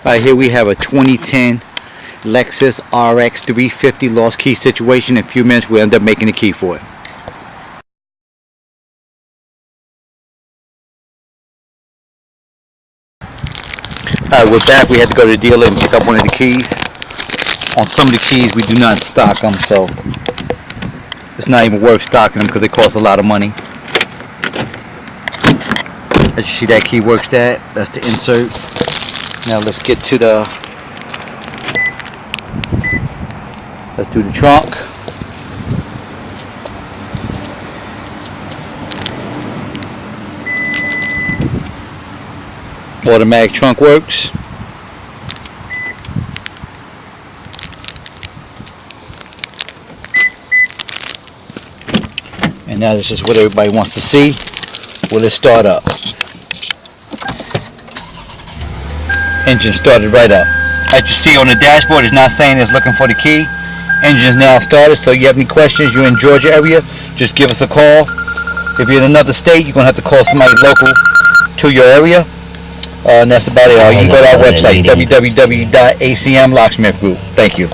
Alright, here we have a 2010 Lexus RX350 lost key situation. In a few minutes we'll end up making a key for it. Alright, we're back. We had to go to the dealer and pick up one of the keys. On some of the keys we do not stock them, so it's not even worth stocking them because they cost a lot of money. As you see, that key works that's the insert. Now let's get to let's do the trunk. Automatic trunk works. And now this is what everybody wants to see. Will it start up? Engine started right up. As you see on the dashboard, it's not saying it's looking for the key. Engine's now started. So you have any questions, you're in Georgia area, just give us a call. If you're in another state, you're going to have to call somebody local to your area. And that's about it. You can go to our website, www.acmlocksmithgroup. Thank you.